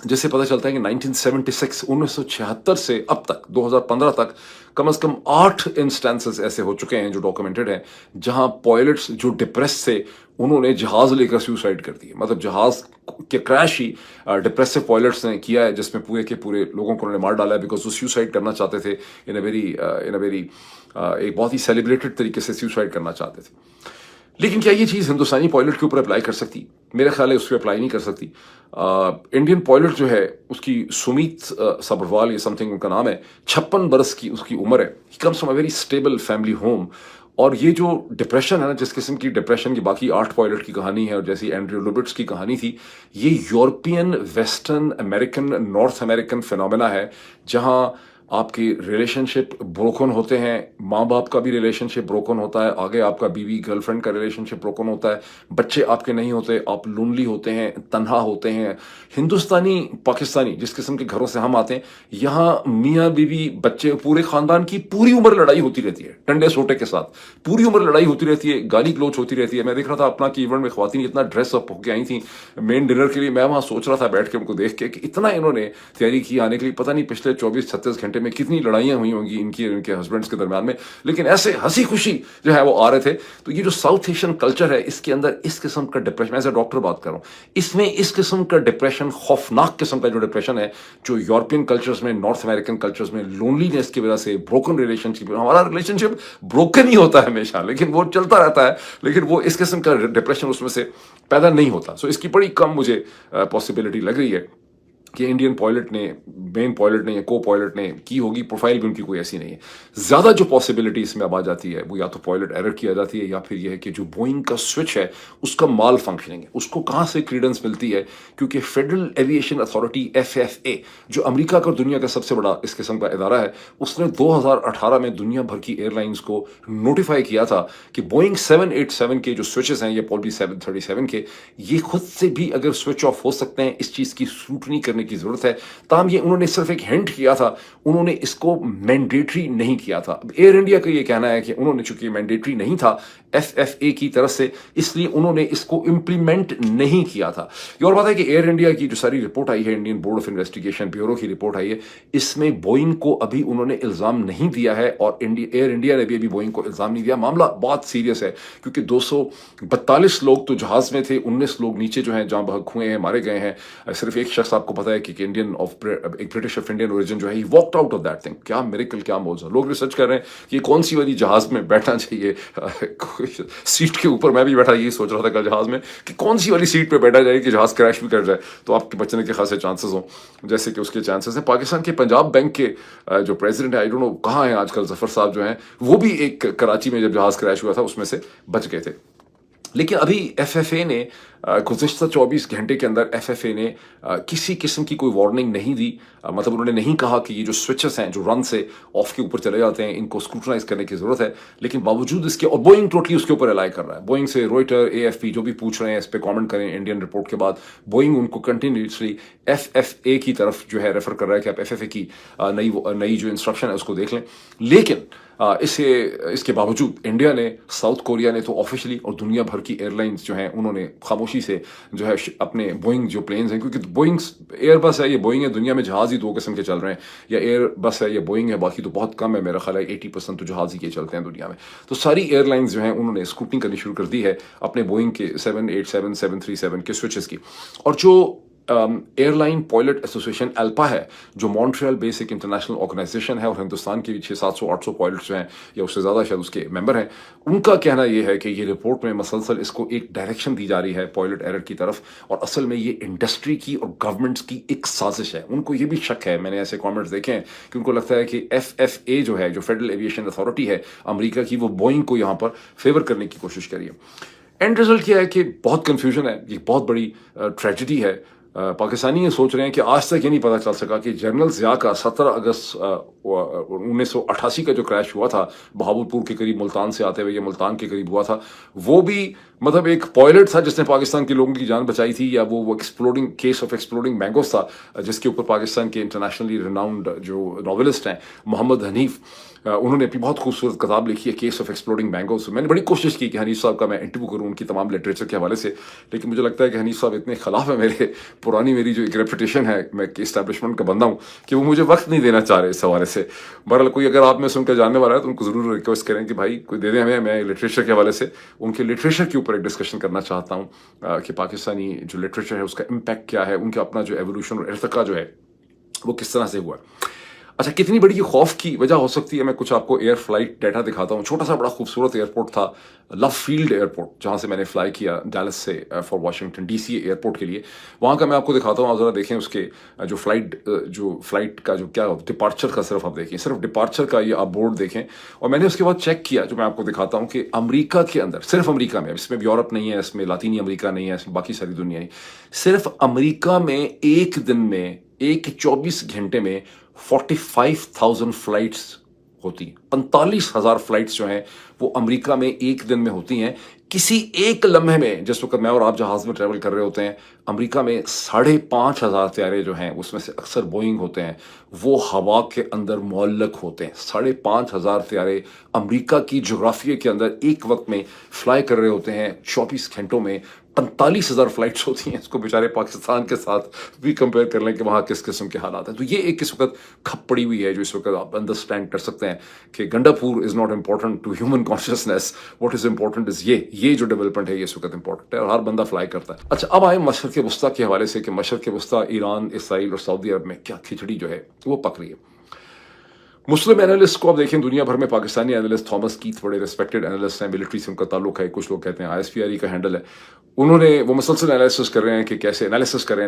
जिससे पता चलता है कि 1976 से अब तक 2015 तक कम से कम 8 इंस्टेंसेस ऐसे हो चुके हैं जो डॉक्यूमेंटेड हैं, जहां पायलट्स जो डिप्रेस थे उन्होंने जहाज लेकर सुसाइड कर दिए। मतलब जहाज के क्रैश ही डिप्रेसिव पायलट्स ने किया है, जिसमें पूरे के पूरे लोगों को उन्होंने मार डाला है, बिकॉज वो सुसाइड करना चाहते थे इन अ वेरी एक बहुत ही सेलिब्रेटेड तरीके से सुसाइड करना चाहते थे। लेकिन क्या ये चीज़ हिंदुस्तानी पायलट के ऊपर अप्लाई कर सकती? मेरा ख्याल है उस पर अप्लाई नहीं कर सकती। इंडियन पायलट जो है उसकी सुमीत सब्रवाल, ये समथिंग उनका नाम है, 56 बरस की उसकी उम्र है। He comes from a very stable family home. और ये जो डिप्रेशन है ना, जिस किस्म की डिप्रेशन की बाकी 8 पायलट की कहानी है और जैसी एंड्रयू लुबर्ट्स की कहानी थी, ये European, western American, north American phenomena है, जहाँ आपके रिलेशनशिप ब्रोकन होते हैं, माँ बाप का भी रिलेशनशिप ब्रोकन होता है, आगे आपका बीवी गर्लफ्रेंड का रिलेशनशिप ब्रोकन होता है, बच्चे आपके नहीं होते, आप लोनली होते हैं, तन्हा होते हैं। हिंदुस्तानी पाकिस्तानी जिस किस्म के घरों से हम आते हैं, यहाँ मियाँ बीवी बच्चे पूरे खानदान की पूरी उम्र लड़ाई होती रहती है, डंडे सोटे के साथ पूरी उम्र लड़ाई होती रहती है, गाली गलोच होती रहती है। मैं देख रहा था अपना कि इवेंट में ख्वातीन इतना ड्रेस अप होकर आई थी मेन डिनर के लिए, मैं वहां सोच रहा था बैठ के उनको देख के कि इतना इन्होंने तैयारी की आने के लिए। पता नहीं पिछले 24-36 घंटे में कितनी लड़ाइयां हुई होंगी इनकी इनके हस्बैंड्स के दरमियान में, लेकिन ऐसे हंसी खुशी जो है वो आ रहे थे। तो ये जो साउथ एशियन कल्चर है, इसके अंदर इस किस्म का डिप्रेशन, एज ए डॉक्टर बात कर रहा हूं, इसमें इस किस्म का डिप्रेशन, खौफनाक किस्म का जो डिप्रेशन है, जो यूरोपियन कल्चर्स में, नॉर्थ अमेरिकन कल्चर्स में लोनलीनेस की वजह से, ब्रोकन रिलेशनशिप, हमारा रिलेशनशिप ब्रोकन ही होता है हमेशा, लेकिन वो चलता रहता है, लेकिन वो इस किस्म का डिप्रेशन उसमें से पैदा नहीं होता। सो इसकी बड़ी कम मुझे पॉसिबिलिटी लग रही है कि इंडियन पायलट ने, मेन पायलट ने या को पायलट ने की होगी। प्रोफाइल भी उनकी कोई ऐसी नहीं है। ज़्यादा जो पॉसिबिलिटी इसमें अब आ जाती है वो या तो पायलट एरर की आ जाती है, या फिर यह है कि जो बोइंग का स्विच है उसका माल फंक्शनिंग है। उसको कहाँ से क्रीडेंस मिलती है? क्योंकि फेडरल एविएशन अथॉरिटी FFA, जो अमेरिका का दुनिया का सबसे बड़ा इस किस्म का इदारा है, उसने 2018 में दुनिया भर की एयरलाइंस को नोटिफाई किया था कि बोइंग 787 के जो स्विचेस हैं, ये पॉल 737 के, ये खुद से भी अगर स्विच ऑफ हो सकते हैं, इस चीज़ की स्क्रूटनी करने की जरूरत है। ताम ये उन्होंने सिर्फ एक हिंट किया था, उन्होंने इसको मैंडेटरी नहीं किया था। एयर इंडिया का ये कहना है कि उन्होंने, चूंकि मैंडेटरी नहीं था FFA की तरफ से, इसलिए उन्होंने इसको इंप्लीमेंट नहीं किया था। ये और बात है कि एयर इंडिया की जो सारी रिपोर्ट आई है, Indian board of investigation bureau की रिपोर्ट आई है, इसमें बोइंग को अभी उन्होंने इल्जाम नहीं दिया है, और एयर इंडिया ने भी अभी बोइंग को इल्जाम नहीं दिया। मामला बहुत सीरियस है, क्योंकि 242 लोग तो जहाज में थे, 19 लोग नीचे जो हैं जहां बहक हुए हैं, मारे गए हैं। सिर्फ एक शख्स आपको पता है कि इंडियन ऑफ एक ब्रिटिश ऑफ इंडियन ओरिजिन जो है, he walked out of that thing. क्या मिरेकल, क्या मौजूद। लोग रिसर्च कर रहे हैं कि कौन सी वाली जहाज में बैठना चाहिए। सीट के ऊपर मैं भी बैठा, यही सोच रहा था कल जहाज में कि कौन सी वाली सीट पे बैठा जाए कि जहाज क्रैश भी कर जाए तो आपके बचने के खासे चांसेस हो, जैसे कि उसके चांसेस हैं। पाकिस्तान के पंजाब बैंक के जो प्रेसिडेंट है, आई डोंट नो कहाँ हैं आजकल, जफर साहब जो हैं, वो भी एक कराची में जब जहाज क्रैश हुआ था उसमें से बच गए थे। लेकिन अभी FFA ने गुज़िश्ता 24 घंटे के अंदर FFA ने किसी किस्म की कोई वार्निंग नहीं दी। मतलब उन्होंने नहीं कहा कि ये जो स्विचेस हैं जो रन से ऑफ के ऊपर चले जाते हैं, इनको स्क्रूटनाइज करने की जरूरत है। लेकिन बावजूद इसके, और बोइंग टोटली उसके ऊपर रिलाई कर रहा है। बोइंग से रॉयटर, AFP जो भी पूछ रहे हैं इस पर कॉमेंट करें इंडियन रिपोर्ट के बाद, बोइंग उनको कंटिन्यूसली FFA की तरफ जो है रेफर कर रहा है कि आप FFA की नई जो इंस्ट्रक्शन है उसको देख लें। लेकिन इसके बावजूद इंडिया ने, साउथ कोरिया ने तो ऑफिशियली, और दुनिया भर की एयरलाइंस जो हैं उन्होंने खामोशी से जो है अपने बोइंग जो प्लेन्स हैं, क्योंकि बोइंग एयरबस है, ये बोइंग है, दुनिया में जहाज ही 2 किस्म के चल रहे हैं, या एयरबस है या बोइंग है, बाकी तो बहुत कम है। मेरा ख्याल है 80% तो जहाज ही के चलते हैं दुनिया में। तो सारी एयरलाइंस जो हैं उन्होंने स्क्रूटनी करनी शुरू कर दी है अपने बोइंग के 787, 737 के स्विचेस की। और जो एयरलाइन पायलट एसोसिएशन एल्पा है, जो मॉन्ट्रियल बेस एक इंटरनेशनल ऑर्गेनाइजेशन है, और हिंदुस्तान के भी 600-700-800 पायलट्स जो हैं या उससे ज़्यादा शायद उसके मेंबर हैं, उनका कहना यह है कि ये रिपोर्ट में मसलसल इसको एक डायरेक्शन दी जा रही है पायलट एरर की तरफ, और असल में ये इंडस्ट्री की और गवर्नमेंट्स की एक साजिश है। उनको ये भी शक है, मैंने ऐसे कॉमेंट्स देखे हैं, कि उनको लगता है कि FFA जो है, जो फेडरल एविएशन अथॉरिटी है अमेरिका की, वो बोइंग को यहाँ पर फेवर करने की कोशिश करी है। एंड रिजल्ट क्या है कि बहुत कंफ्यूजन है, ये बहुत बड़ी ट्रेजेडी है। पाकिस्तानी ये सोच रहे हैं कि आज तक ये नहीं पता चल सका कि जनरल ज़िया का 17 अगस्त 1988 का जो क्रैश हुआ था बहावलपुर के करीब मुल्तान से आते हुए, ये मुल्तान के करीब हुआ था, वो भी मतलब एक पायलट था जिसने पाकिस्तान के लोगों की जान बचाई थी, या वो exploding case of exploding mangoes था, जिसके ऊपर पाकिस्तान के इंटरनेशनली रिनाउंड जो नॉवेलिस्ट हैं मोहम्मद हनीफ, उन्होंने अपनी बहुत खूबसूरत किताब लिखी है केस ऑफ एक्सप्लोडिंग मैंगोस। मैंने बड़ी कोशिश की कि हनीफ साहब का मैं इंटरव्यू करूं उनकी तमाम लिटरेचर के हवाले से, लेकिन मुझे लगता है कि हनीफ साहब इतने खिलाफ है मेरे पुरानी मेरी जो एक रेपुटेशन है, मैं इस्टेब्लिशमेंट का बंदा हूँ, कि वो मुझे वक्त नहीं देना चाह रहे इस हवाले से। बहरहाल कोई अगर आप में से उनका जानने वाला है तो उनको ज़रूर रिक्वेस्ट करें कि भाई कोई दे दें हमें, मैं लिटरेचर के हवाले से उनके लिटरेचर के ऊपर एक डिस्कशन करना चाहता हूँ कि पाकिस्तानी जो लिटरेचर है उसका इम्पैक्ट क्या है, उनका अपना जो एवोल्यूशन और इर्तिका जो है वो किस तरह से हुआ। अच्छा, कितनी बड़ी ये खौफ की वजह हो सकती है, मैं कुछ आपको एयर फ्लाइट डाटा दिखाता हूँ। छोटा सा बड़ा खूबसूरत एयरपोर्ट था लव फील्ड एयरपोर्ट, जहाँ से मैंने फ्लाई किया डैलस से फॉर वाशिंगटन डीसी एयरपोर्ट के लिए। वहाँ का मैं आपको दिखाता हूँ, आप ज़रा देखें उसके जो फ्लाइट का जो क्या डिपार्चर का सिर्फ आप देखें, सिर्फ डिपार्चर का ये आप बोर्ड देखें। और मैंने उसके बाद चेक किया, जो मैं आपको दिखाता हूँ, कि अमरीका के अंदर, सिर्फ अमरीका में, इसमें यूरोप नहीं है, इसमें लातीनी अमरीका नहीं है, इसमें बाकी सारी दुनिया नहीं, सिर्फ अमरीका में एक दिन में, एक 24 घंटे में 45,000 फ्लाइट्स होती हैं। 45,000 फ्लाइट्स जो हैं वो अमेरिका में एक दिन में होती हैं। किसी एक लम्हे में, जिस वक्त मैं और आप जहाज में ट्रैवल कर रहे होते हैं, अमेरिका में 5,500 त्यारे जो हैं, उसमें से अक्सर बोइंग होते हैं, वो हवा के अंदर मुअल्लक होते हैं। 5,500 त्यारे अमेरिका की जोग्राफिया के अंदर एक वक्त में फ्लाई कर रहे होते हैं। 24 घंटों में 45,000 फ्लाइट्स होती हैं। इसको बेचारे पाकिस्तान के साथ भी कंपेयर कर लें कि वहाँ किस किस्म के हालात हैं। तो ये एक इस वक्त खप पड़ी हुई है, जो इस वक्त आप अंडरस्टैंड कर सकते हैं कि Gandapur is not important to human consciousness, what is important is ये जो डेवलपमेंट है ये इस वक्त इंपॉर्टेंट है, और हर बंदा फ्लाई करता है। अच्छा, अब आए मशरक़ वस्ता के हवाले से कि मशरक़ वस्ता, ईरान, इसराइल और सऊदी अरब में क्या खिचड़ी जो है वो पक रही है। मुस्लिम एनालिस्ट को आप देखें दुनिया भर में, पाकिस्तानी एनालिस्ट थॉमस कीथ बड़े रिस्पेक्टेड एनालिस्ट हैं, मिलिट्री से उनका ताल्लुक है, कुछ लोग कहते हैं ISPRE का हैंडल है। वो मुसलसल एनालिसिस कर रहे हैं कि कैसे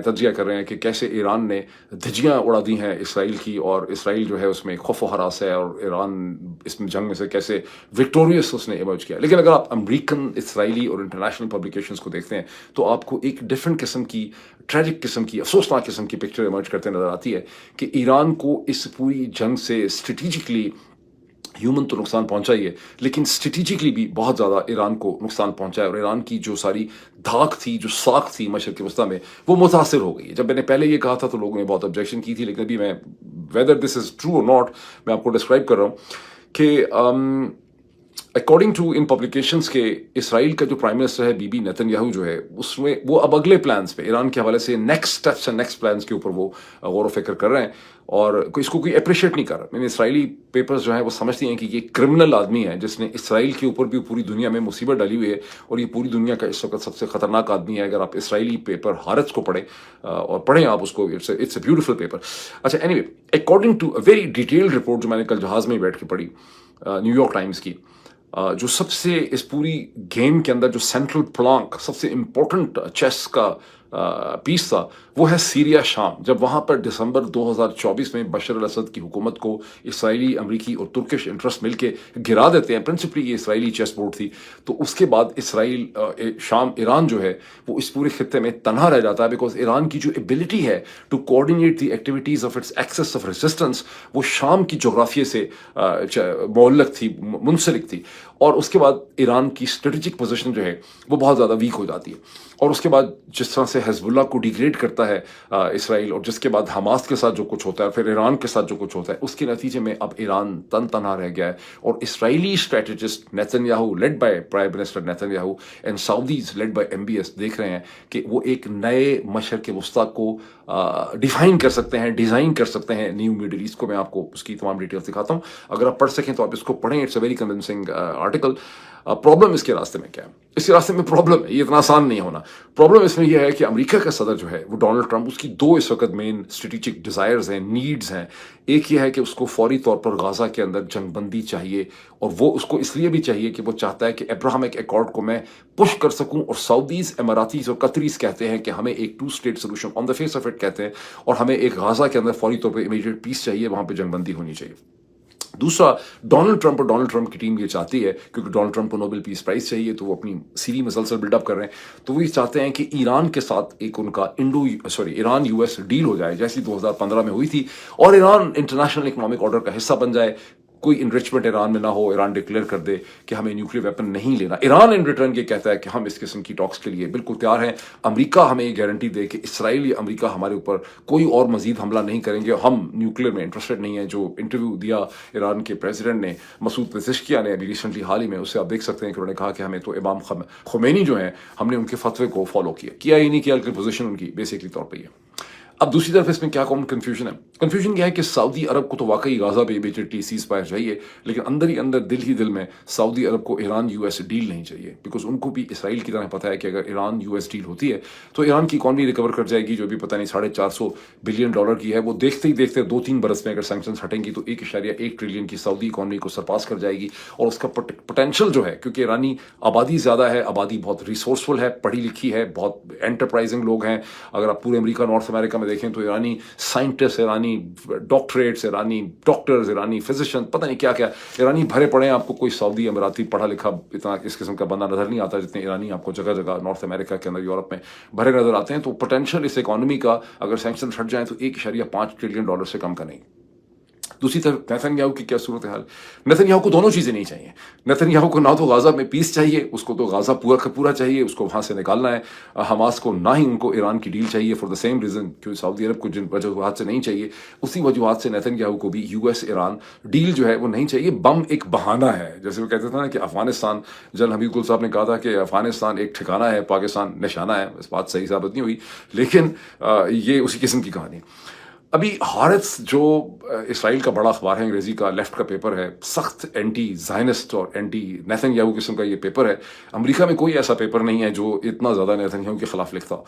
तज्जिया कर रहे हैं कि कैसे ईरान ने धज्जियाँ उड़ा दी हैं इसराइल की, और इसराइल जो है उसमें खौफ व हरास है, और ईरान इसमें जंग में से कैसे विक्टोरियस उसने इमर्ज किया। लेकिन अगर आप अमरीकन, इसराइली और इंटरनेशनल पब्लिकेशंस को देखते हैं तो आपको एक डिफरेंट किस्म की, ट्रेजिक किस्म की, अफसोसनाक किस्म की पिक्चर इमर्ज करते नजर आती है कि ईरान को इस पूरी जंग से स्ट्रेटिजिकली ह्यूमन तो नुकसान पहुंचा ही है, लेकिन स्ट्रेटिजिकली भी बहुत ज़्यादा ईरान को नुकसान पहुंचा है, और ईरान की जो सारी धाक थी, जो साख थी मशरक़ वस्ता में, वो मुतासिर हो गई है। जब मैंने पहले ये कहा था तो लोगों ने बहुत ऑब्जेक्शन की थी, लेकिन अभी मैं, वेदर दिस इज़ ट्रू और नॉट, मैं आपको डिस्क्राइब कर रहा हूँ कि अकॉर्डिंग टू इन पब्लिकेशंस के इसराइल का जो प्राइम मिनिस्टर है बीबी नेतन्याहू जो है, उसमें वो अब अगले प्लान्स पे, ईरान के हवाले से next steps and next plans के ऊपर वो गौर व फिक्र कर रहे हैं, और इसको कोई अप्रिशिएट नहीं कर रहा। मैंने इसराइली पेपर्स जो है वो समझती हैं कि ये क्रिमिनल आदमी है जिसने इसराइल के ऊपर भी पूरी दुनिया में मुसीबत डाली हुई है, और ये पूरी दुनिया का इस वक्त सबसे खतरनाक आदमी है। अगर आप इसराइली पेपर हारत को पढ़ें और पढ़ें आप उसको, इट्स अ ब्यूटीफुल पेपर। अच्छा, anyway, according to a very detailed report जो मैंने कल जहाज़ में बैठ के पढ़ी, न्यूयॉर्क टाइम्स की, जो सबसे इस पूरी गेम के अंदर जो सेंट्रल प्लांक, सबसे इंपॉर्टेंट चेस का पीस था, वो है सीरिया शाम। जब वहाँ पर दिसंबर 2024 में बशर अल असद की हुकूमत को इसराइली, अमरीकी और तुर्किश इंटरेस्ट मिलके गिरा देते हैं, प्रिंसिपली ये इसराइली चेस बोर्ड थी, तो उसके बाद इसराइल, शाम, ईरान जो है वो इस पूरे खत्ते में तनहा रह जाता है, बिकॉज ईरान की जो एबिलिटी है to coordinate the activities of its axis of resistance, वो शाम की जोग्राफिया से मुअल्लक थी, मुंसलिक थी, और उसके बाद ईरान की स्ट्रेटेजिक पोजीशन जो है वो बहुत ज़्यादा वीक हो जाती है। और उसके बाद जिस तरह से हिजबुल्लाह को डिग्रेड करता है इसराइल, और जिसके बाद हमास के साथ जो कुछ होता है, फिर ईरान के साथ जो कुछ होता है, उसके नतीजे में अब ईरान तन तनहा रह गया है। और Israeli strategist Netanyahu, led by prime minister Netanyahu, and Saudis led by MBS, देख रहे हैं कि वो एक नए मशरक़ वस्ता को डिफाइन कर सकते हैं, डिज़ाइन कर सकते हैं, न्यू मिडिल ईस्ट को। मैं आपको उसकी तमाम डिटेल्स दिखाता हूँ, अगर आप पढ़ सकें तो आप इसको पढ़ें, it's a very convincing article. Problem इसके रास्ते में क्या है? इसके रास्ते में प्रॉब्लम है, ये इतना आसान नहीं होना। प्रॉब्लम इसमें यह है कि अमेरिका का सदर जो है वो डोनाल्ड ट्रंप, उसकी दो इस वक्त मेन स्ट्रेटेजिक डिज़ायर्स हैं, नीड्स हैं। एक ये है कि उसको फौरी तौर पर गाज़ा के अंदर जंगबंदी चाहिए, और वो उसको इसलिए भी चाहिए कि वो चाहता है कि अब्राहमिक अकॉर्ड को मैं पुश कर सकूं, और सऊदीज़, इमारातीज़ और कतरीज़ कहते हैं कि हमें एक 2 state solution on the face of it कहते हैं, और हमें एक गाज़ा के अंदर फौरी तौर पर इमीडिएट पीस चाहिए, वहाँ पर जंगबंदी होनी चाहिए। दूसरा, डोनाल्ड ट्रंप और डोनाल्ड ट्रंप की टीम ये चाहती है, क्योंकि डोनाल्ड ट्रंप को नोबेल पीस प्राइज चाहिए, तो वो अपनी सीवी मसलसल बिल्डअप कर रहे हैं, तो वो ये चाहते हैं कि ईरान के साथ एक उनका ईरान यूएस डील हो जाए, जैसी 2015 में हुई थी, और ईरान इंटरनेशनल इकोनॉमिक ऑर्डर का हिस्सा बन जाए, कोई इनरिचमेंट ईरान में ना हो, ईरान डिक्लेयर कर दे कि हमें न्यूक्लियर वेपन नहीं लेना। ईरान इन रिटर्न ये कहता है कि हम इस किस्म की टॉक्स के लिए बिल्कुल तैयार हैं। अमेरिका हमें ये गारंटी दे कि इसराइल या अमेरिका हमारे ऊपर कोई और मजीद हमला नहीं करेंगे, हम न्यूक्लियर में इंटरेस्टेड नहीं है। जो इंटरव्यू दिया ईरान के प्रेसिडेंट ने, मसूद पेज़ेश्कियान ने, अभी रिसेंटली हाल ही में, उससे आप देख सकते हैं कि उन्होंने कहा कि हमें तो इमाम खुमैनी जो है, हमने उनके फतवे को फॉलो किया ही नहीं किया, लेकिन पोजीशन उनकी बेसिकली तौर पर है। अब दूसरी तरफ इसमें क्या कॉमन कंफ्यूजन है? कंफ्यूजन क्या है कि सऊदी अरब को तो वाकई गाजा पे इमीडिएटली सीज फायर चाहिए, लेकिन अंदर ही अंदर, दिल ही दिल में सऊदी अरब को ईरान यूएस डील नहीं चाहिए, बिकॉज उनको भी इसराइल की तरह पता है कि अगर ईरान यूएस डील होती है तो ईरान की इकॉनमी रिकवर कर जाएगी, जो भी पता नहीं $450 बिलियन की है, वो देखते ही देखते 2-3 बरस में अगर सैंक्शंस हटेंगी तो 1.1 ट्रिलियन की सऊदी इकॉनमी को सरपास कर जाएगी। और उसका पोटेंशियल जो है, क्योंकि ईरानी आबादी ज़्यादा है, आबादी बहुत रिसोर्सफुल है, पढ़ी लिखी है, बहुत एंटरप्राइजिंग लोग हैं। अगर आप पूरे अमेरिका, नॉर्थ अमेरिका में देखें तो ईरानी साइंटिस्ट, ईरानी डॉक्टरेट्स, ईरानी डॉक्टर्स, ईरानी फिजिशियन, पता नहीं क्या क्या ईरानी भरे पड़े हैं। आपको कोई सऊदी अमीराती पढ़ा लिखा इतना इस किस्म का बंदा नजर नहीं आता, जितने ईरानी आपको जगह जगह नॉर्थ अमेरिका के अंदर, यूरोप में भरे नजर आते हैं। तो पोटेंशियल इस इकोनॉमी का अगर सैंक्शन हट जाए तो $1.5 ट्रिलियन से कम का नहीं। दूसरी तरफ नेतन्याहू की क्या सूरत हाल? नेतन्याहू को दोनों चीज़ें नहीं चाहिए। नेतन्याहू को ना तो गाजा में पीस चाहिए, उसको तो गाजा पूरा का पूरा चाहिए, उसको वहाँ से निकालना है। हमास को ना ही उनको ईरान की डील चाहिए, फॉर द सेम रीज़न, क्योंकि सऊदी अरब को जिन वजूहात से नहीं चाहिए, उसी वजूहात से नेतन्याहू को भी यूएस ईरान डील जो है वो नहीं चाहिए। बम एक बहाना है, जैसे वो कहते थे ना कि अफगानिस्तान, जनरल हमीद गुल साहब ने कहा था कि अफगानिस्तान एक ठिकाना है, पाकिस्तान निशाना है। इस बात सही साबित नहीं हुई, लेकिन ये उसी किस्म की कहानी। अभी हारिस, जो इसराइल का बड़ा अखबार है, अंग्रेजी का, लेफ्ट का पेपर है, सख्त एंटी ज़ायनिस्ट और एंटी नेतन्याहू किस्म का ये पेपर है। अमेरिका में कोई ऐसा पेपर नहीं है जो इतना ज़्यादा नेतन्याहू के खिलाफ लिखता।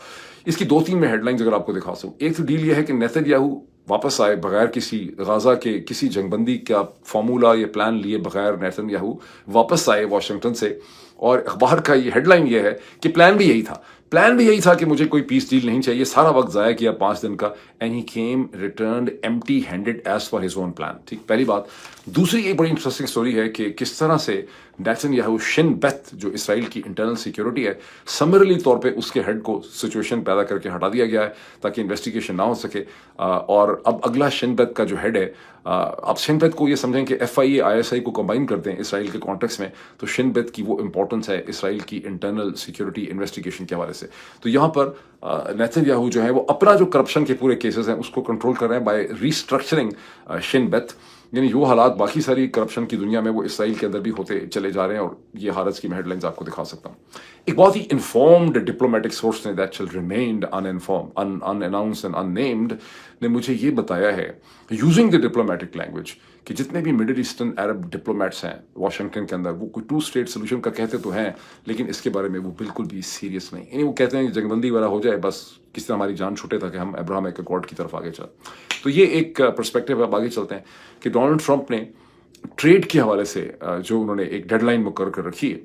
इसकी 2-3 में हेडलाइंस अगर आपको दिखा सकूँ। एक तो डील ये है कि नेतन्याहू वापस आए बगैर किसी गाजा के किसी जंगबंदी का फार्मूला या प्लान लिए बगैर, नेतन्याहू वापस आए वाशिंगटन से। और अखबार का ये हेडलाइन ये है कि प्लान भी यही था, कि मुझे कोई पीस डील नहीं चाहिए, सारा वक्त ज़ाया किया 5 दिन का, and he came returned empty handed as for his own plan. ठीक, पहली बात। दूसरी एक बड़ी इंटरेस्टिंग स्टोरी है कि किस तरह से नेतन्याहू, शिन बेथ, जो इसराइल की इंटरनल सिक्योरिटी है, समरली तौर पे उसके हेड को सिचुएशन पैदा करके हटा दिया गया है ताकि इन्वेस्टिगेशन ना हो सके। और अब अगला शिन बेथ का जो हेड है, आप शिन बेथ को ये समझें कि FIA ISI को कंबाइन करते हैं इसराइल के कॉन्टेक्स्ट में, तो शिन बेथ की वो इंपॉर्टेंस है इसराइल की इंटरनल सिक्योरिटी इन्वेस्टिगेशन के हवाले से। तो यहाँ पर नेतन्याहू जो है वो अपना जो करप्शन के पूरे केसेस हैं उसको कंट्रोल कर रहे हैं बाय रीस्ट्रक्चरिंग शिन बेथ। यानी जो हालात बाकी सारी करप्शन की दुनिया में वो इसराइल के अंदर भी होते चले जा रहे हैं। और ये हारिस की मैं हेडलाइंस आपको दिखा सकता हूँ। एक बहुत ही इन्फॉर्म्ड डिप्लोमेटिक सोर्स ने, that shell remain unannounced and unnamed, ने मुझे ये बताया है, यूजिंग द डिप्लोमेटिक लैंग्वेज, कि जितने भी मिडिल ईस्टर्न अरब डिप्लोमेट्स हैं वाशिंगटन के अंदर, वो कोई 2 स्टेट सोल्यूशन का कहते तो हैं, लेकिन इसके बारे में वो बिल्कुल भी सीरियस नहीं। यानी वो कहते हैं कि जंगबंदी वाला हो जाए, बस किसी तरह हमारी जान छूटे ताकि हम अब्राहम अकॉर्ड की तरफ आगे चलें। तो ये एक पर्सपेक्टिव। अब आगे चलते हैं कि डोनाल्ड ट्रंप ने ट्रेड के हवाले से जो उन्होंने एक डेडलाइन मुकर्रर कर रखी है,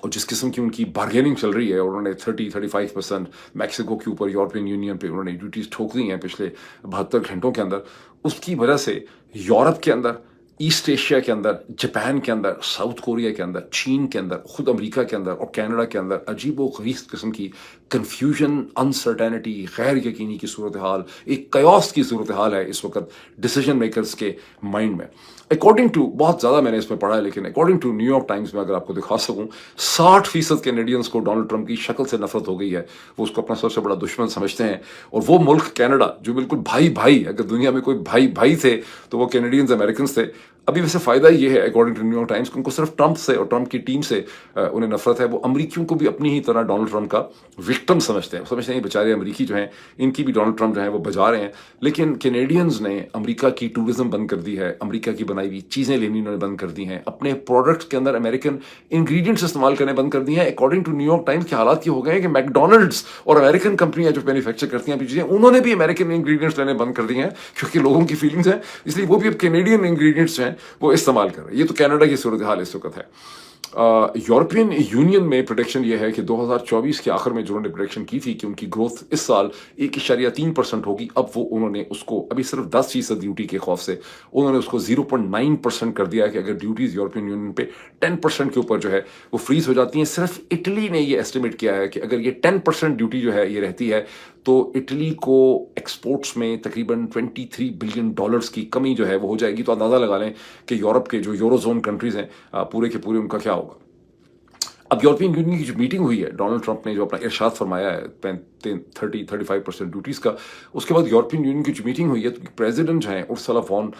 और जिस किस्म की उनकी बार्गेनिंग चल रही है, और उन्होंने 30-35% मैक्सिको के ऊपर, यूरोपियन यूनियन पे उन्होंने ड्यूटीज ठोक दी हैं पिछले 72 घंटों के अंदर। उसकी वजह से यूरोप के अंदर, ईस्ट एशिया के अंदर, जापान के अंदर, साउथ कोरिया के अंदर, चीन के अंदर, खुद अमेरिका के अंदर और कनाडा के अंदर अजीबो-गरीब किस्म की कन्फ्यूजन, अनसर्टेनिटी, गैर यकीनी की सूरत हाल, एक कयास की सूरत हाल है इस वक्त डिसीजन मेकर्स के माइंड में। अकॉर्डिंग टू, बहुत ज़्यादा मैंने इसमें पढ़ा है, लेकिन अकॉर्डिंग टू न्यूयॉर्क टाइम्स में अगर आपको दिखा सकूं, 60% कैनेडियंस को डोनाल्ड ट्रंप की शक्ल से नफरत हो गई है। वो उसको अपना सबसे बड़ा दुश्मन समझते हैं। और वो मुल्क कनाडा, जो बिल्कुल भाई भाई, अगर दुनिया में कोई भाई भाई थे तो वो कैनेडियंस, अमेरिकन थे। अभी वैसे फ़ायदा ये है अकॉर्डिंग टू न्यूयॉर्क टाइम्स, उनको सिर्फ ट्रंप से और ट्रंप की टीम से उन्हें नफरत है। वो अमरीकियों को भी अपनी ही तरह डोनाल्ड ट्रंप का विक्टिम समझते हैं। समझते हैं बेचारे अमरीकी जो हैं, इनकी भी डोनाल्ड ट्रंप जो है वो बजा रहे हैं। लेकिन कैनेडियंस ने अमरीका की टूरिज्म बंद कर दी है, अमरीका की बनाई हुई चीज़ें लेनी उन्होंने बंद कर दी हैं, अपने प्रोडक्ट्स के अंदर अमेरिकन इंग्रेडिएंट्स इस्तेमाल करने बंद कर दी हैं। अकॉर्डिंग टू न्यूयॉर्क टाइम्स के हालात ये हो गए हैं कि मैकडोनल्ड्स और अमेरिकन कंपनियां जो मैन्युफैक्चर करती हैं चीज़ें, उन्होंने भी अमेरिकन इंग्रेडिएंट्स लेने बंद कर दिए हैं, क्योंकि लोगों की फीलिंग्स हैं, इसलिए वो भी अब कैनेडियन इंग्रेडिएंट्स हैं वो इस्तेमाल कर रहे हैं। ये तो कनाडा की सूरत हाल इस वक्त है। यूरोपियन यूनियन में प्रोडिक्शन ये है कि 2024 के आखिर में जो उन्होंने प्रोडिक्शन की थी कि उनकी ग्रोथ इस साल 1.3% होगी, अब वो उन्होंने उसको अभी सिर्फ 10% ड्यूटी के खौफ से उन्होंने उसको 0.9% कर दिया है कि अगर ड्यूटीज यूरोपियन यूनियन पे 10% के ऊपर जो है वो फ्रीज हो जाती हैं। सिर्फ इटली ने ये एस्टिमेट किया है कि अगर ये 10% ड्यूटी जो है ये रहती है तो इटली को एक्सपोर्ट्स में तकरीबन $23 बिलियन की कमी जो है वो हो जाएगी। तो अंदाज़ा लगा लें कि यूरोप के जो यूरोजोन कंट्रीज़ हैं पूरे के पूरे उनका क्या होगा। अब यूरोपियन यूनियन की जो मीटिंग हुई है, डोनाल्ड ट्रंप ने जो अपना इरशाद फरमाया है 35% ड्यूटीज़ का, उसके बाद यूरोपियन यूनियन की जो मीटिंग हुई है तो प्रेसिडेंट जो हैं उर्सुला वॉन,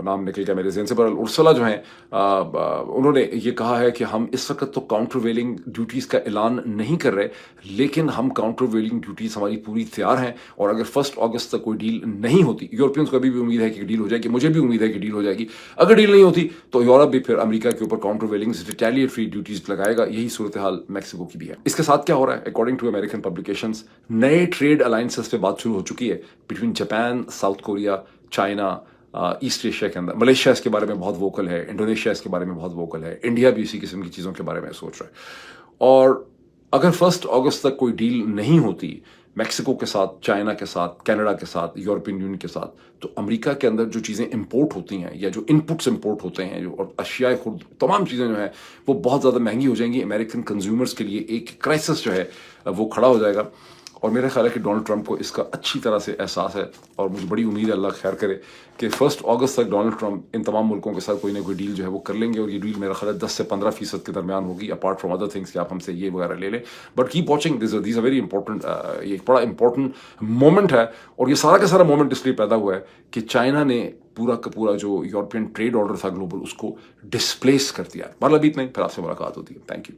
नाम निकल गया मेरे ज़हन से, पर उर्सुला जो हैं उन्होंने ये कहा है कि हम इस वक्त तो काउंटरवेलिंग ड्यूटीज़ का ऐलान नहीं कर रहे, लेकिन हम काउंटरवेलिंग ड्यूटीज़ हमारी पूरी तैयार हैं और अगर 1 अगस्त तक कोई डील नहीं होती, यूरोपियंस को अभी भी उम्मीद है कि डील हो जाएगी, मुझे भी उम्मीद है कि डील हो जाएगी, अगर डील नहीं होती तो यूरोप भी फिर अमेरिका के ऊपर काउंटरवेलिंग रिटेलिएटरी ड्यूटीज़ लगाएगा। यही सूरत हाल मैक्सिको की भी है। इसके साथ क्या हो रहा है, अकॉर्डिंग टू अमेरिकन पब्लिकेशंस, नए ट्रेड अलायंसेस पे बात शुरू हो चुकी है between Japan, south Korea, China, east Asia के अंदर। मलेशिया इसके बारे में बहुत वोकल है, इंडोनेशिया इसके बारे में बहुत वोकल है, इंडिया भी इसी किस्म की चीज़ों के बारे में सोच रहा है। और अगर 1 अगस्त तक कोई डील नहीं होती मैक्सिको के साथ, चाइना के साथ, कनाडा के साथ, यूरोपियन यूनियन के साथ, तो अमेरिका के अंदर जो चीज़ें इंपोर्ट होती हैं या जो इनपुट्स इंपोर्ट होते हैं, जो और अशियाए खुद तमाम चीज़ें जो हैं वो बहुत ज़्यादा महंगी हो जाएंगी। अमेरिकन कंज्यूमर्स के लिए एक क्राइसिस जो है वो खड़ा हो जाएगा। और मेरा ख्याल है कि डोनाल्ड ट्रंप को इसका अच्छी तरह से एहसास है और मुझे बड़ी उम्मीद है, अल्लाह खैर करे, कि 1 अगस्त तक डोनाल्ड ट्रंप इन तमाम मुल्कों के साथ कोई ना कोई डील जो है वो कर लेंगे और ये डील मेरा ख्याल है 10 से 15% के दरमियान होगी, अपार्ट फ्रॉम अदर थिंग्स कि आप हमसे ये वगैरह ले लें। But keep watching, this very important, ये एक बड़ा इंपॉर्टेंट मोमेंट है। और ये सारा का सारा मोमेंट इसलिए पैदा हुआ है कि चाइना ने पूरा का पूरा जो यूरोपियन ट्रेड ऑर्डर था ग्लोबल, उसको डिस्प्लेस कर दिया है। मतलब इतना ही, फिर आपसे मुलाकात होती है। Thank you.